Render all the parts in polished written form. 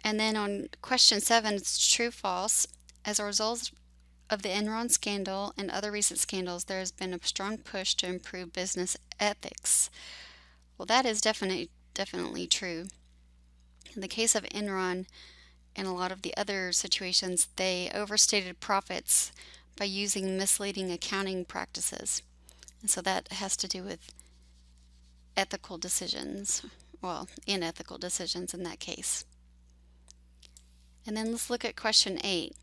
And then on question 7, it's true, false. As a result of the Enron scandal and other recent scandals, there has been a strong push to improve business ethics. Well, that is definitely true. In the case of Enron and a lot of the other situations, they overstated profits by using misleading accounting practices. And so that has to do with ethical decisions, well, unethical decisions in that case. And then let's look at question 8.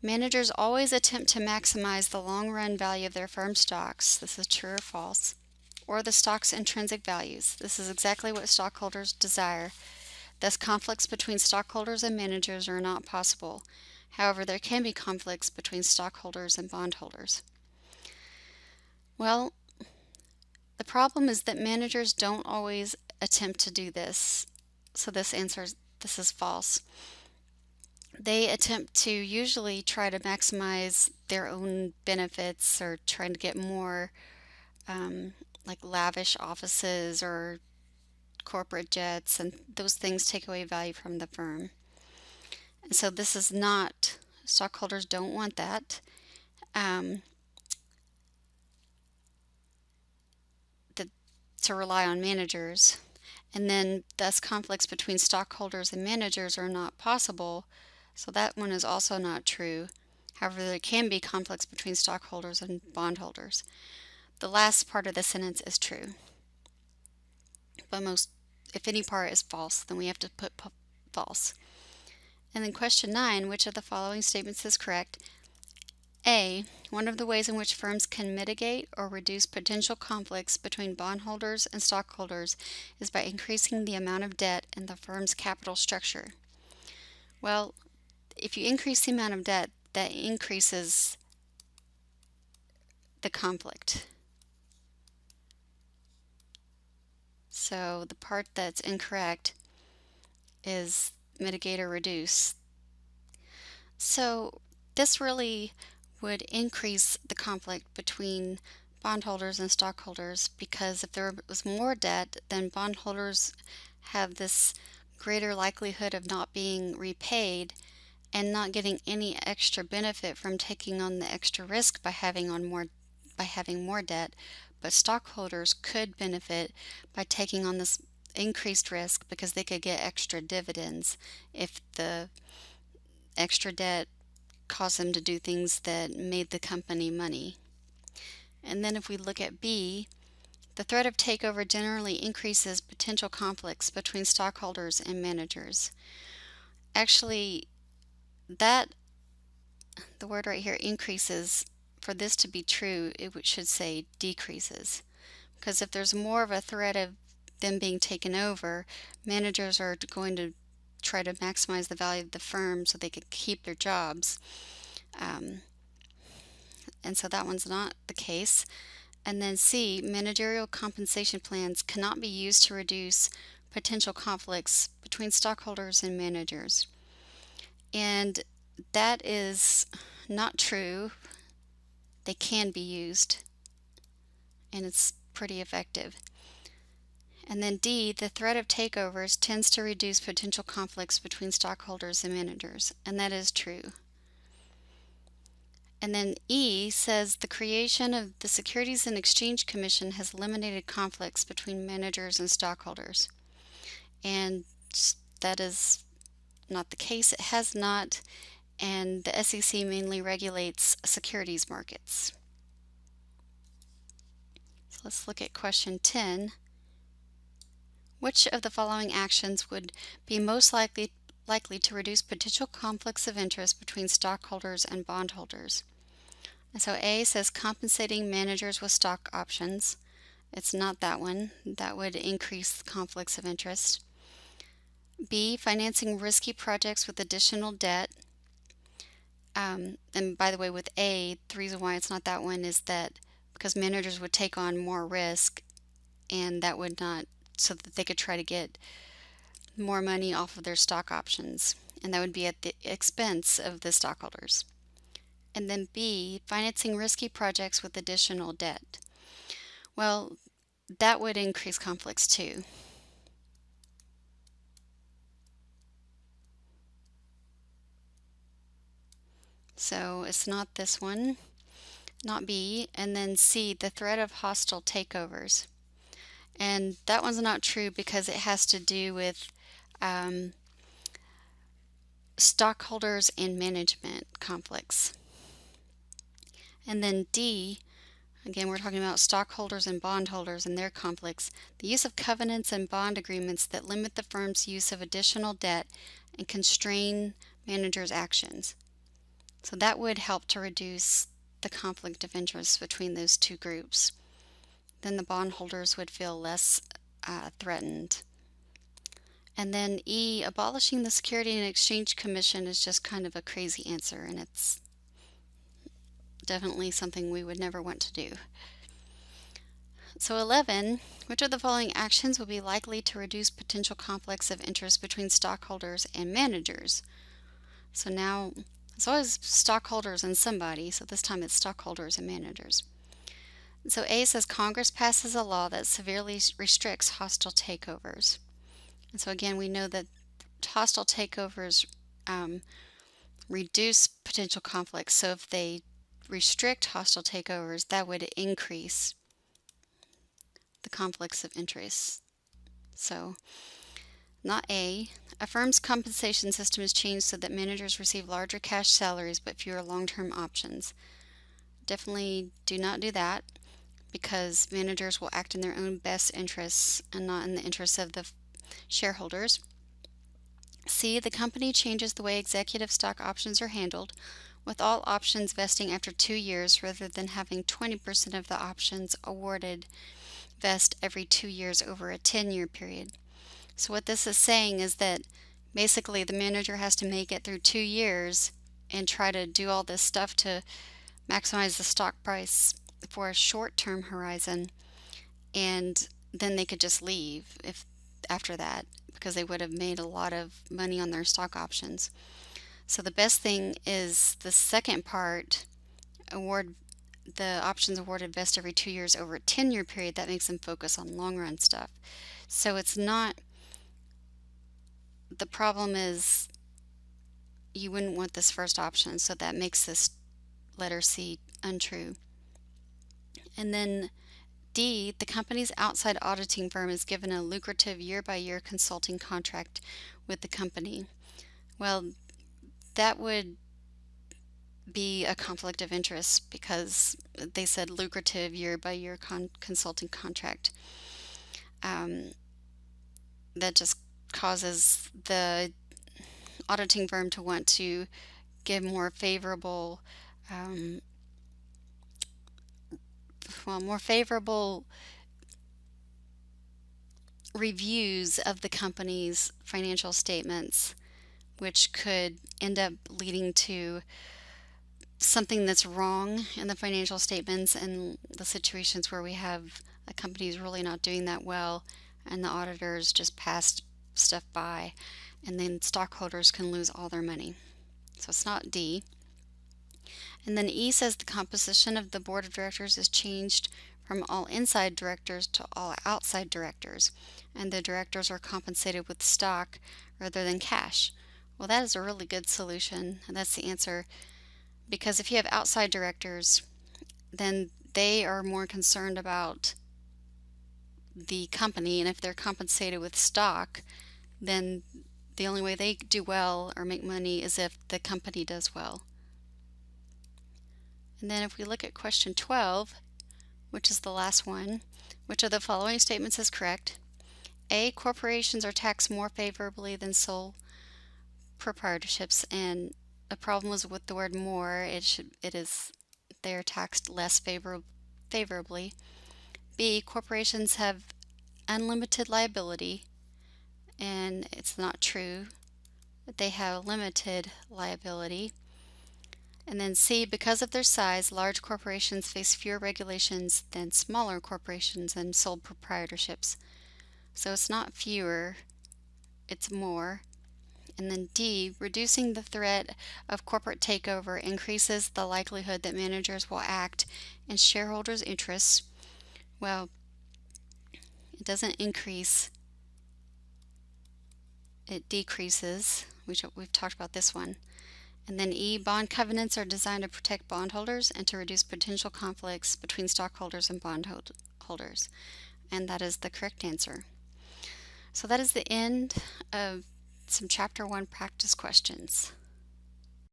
Managers always attempt to maximize the long-run value of their firm stocks. This is true or false. Or the stock's intrinsic values. This is exactly what stockholders desire. Thus, conflicts between stockholders and managers are not possible. However, there can be conflicts between stockholders and bondholders. Well, the problem is that managers don't always attempt to do this. So this is false. They attempt to usually try to maximize their own benefits or trying to get more like lavish offices or corporate jets, and those things take away value from the firm. And so this is not, stockholders don't want that. To rely on managers. And then thus conflicts between stockholders and managers are not possible. So that one is also not true. However, there can be conflicts between stockholders and bondholders. The last part of the sentence is true. But if any part is false, then we have to put false. And then question 9, which of the following statements is correct? A. One of the ways in which firms can mitigate or reduce potential conflicts between bondholders and stockholders is by increasing the amount of debt in the firm's capital structure. Well, if you increase the amount of debt, that increases the conflict. So the part that's incorrect is mitigate or reduce. So this really would increase the conflict between bondholders and stockholders, because if there was more debt, then bondholders have this greater likelihood of not being repaid and not getting any extra benefit from taking on the extra risk by having more debt, but stockholders could benefit by taking on this increased risk because they could get extra dividends if the extra debt caused them to do things that made the company money. And then if we look at B, the threat of takeover generally increases potential conflicts between stockholders and managers. Actually, the word right here, increases, for this to be true, it should say decreases. Because if there's more of a threat of them being taken over, managers are going to try to maximize the value of the firm so they could keep their jobs. And so that one's not the case. And then C, managerial compensation plans cannot be used to reduce potential conflicts between stockholders and managers. And that is not true. They can be used, and it's pretty effective. And then D, the threat of takeovers tends to reduce potential conflicts between stockholders and managers, and that is true. And then E says the creation of the Securities and Exchange Commission has eliminated conflicts between managers and stockholders. And that is not the case. It has not, and the SEC mainly regulates securities markets. So let's look at question 10. Which of the following actions would be most likely to reduce potential conflicts of interest between stockholders and bondholders? And so A says compensating managers with stock options. It's not that one. That would increase conflicts of interest. B, financing risky projects with additional debt. And by the way, with A, the reason why it's not that one is that because managers would take on more risk, and that would not, so that they could try to get more money off of their stock options, and that would be at the expense of the stockholders. And then B, financing risky projects with additional debt. Well, that would increase conflicts too. So it's not this one, not B. And then C, the threat of hostile takeovers. And that one's not true because it has to do with um, stockholders and management conflicts. And then D, again, we're talking about stockholders and bondholders and their conflicts. The use of covenants and bond agreements that limit the firm's use of additional debt and constrain managers' actions. So that would help to reduce the conflict of interest between those two groups. Then the bondholders would feel less threatened. And then E, abolishing the Security and Exchange Commission is just kind of a crazy answer, and it's definitely something we would never want to do. So 11, which of the following actions would be likely to reduce potential conflicts of interest between stockholders and managers? So now it's always stockholders and somebody, so this time it's stockholders and managers. So A says Congress passes a law that severely restricts hostile takeovers. And so again, we know that hostile takeovers reduce potential conflicts. So if they restrict hostile takeovers, that would increase the conflicts of interest. So not A. A firm's compensation system is changed so that managers receive larger cash salaries but fewer long-term options. Definitely do not do that, because managers will act in their own best interests and not in the interests of the shareholders. C. The company changes the way executive stock options are handled, with all options vesting after 2 years rather than having 20% of the options awarded vest every 2 years over a 10-year period. So what this is saying is that basically the manager has to make it through 2 years and try to do all this stuff to maximize the stock price for a short-term horizon, and then they could just leave if after that, because they would have made a lot of money on their stock options. So the best thing is the second part, award the options awarded vest every 2 years over a 10-year period. That makes them focus on long run stuff. So it's not, the problem is you wouldn't want this first option, so that makes this letter C untrue. And then D, the company's outside auditing firm is given a lucrative year-by-year consulting contract with the company. Well, that would be a conflict of interest because they said lucrative year-by-year consulting contract. That just causes the auditing firm to want to give more favorable reviews of the company's financial statements, which could end up leading to something that's wrong in the financial statements and the situations where we have a company's really not doing that well and the auditors just passed stuff by, and then stockholders can lose all their money. So it's not D. And then E says the composition of the board of directors is changed from all inside directors to all outside directors, and the directors are compensated with stock rather than cash. Well, that is a really good solution, and that's the answer, because if you have outside directors, then they are more concerned about the company, and if they're compensated with stock, then the only way they do well or make money is if the company does well. And then if we look at question 12, which is the last one, which of the following statements is correct? A, corporations are taxed more favorably than sole proprietorships, and the problem was with the word more. They are taxed less favorably. B, corporations have unlimited liability, and it's not true. They have limited liability. And then C, because of their size, large corporations face fewer regulations than smaller corporations and sole proprietorships. So it's not fewer, it's more. And then D, reducing the threat of corporate takeover increases the likelihood that managers will act in shareholders' interests. Well, it doesn't increase, it decreases. We've talked about this one. And then E, bond covenants are designed to protect bondholders and to reduce potential conflicts between stockholders and bondholders. And that is the correct answer. So that is the end of some Chapter 1 practice questions.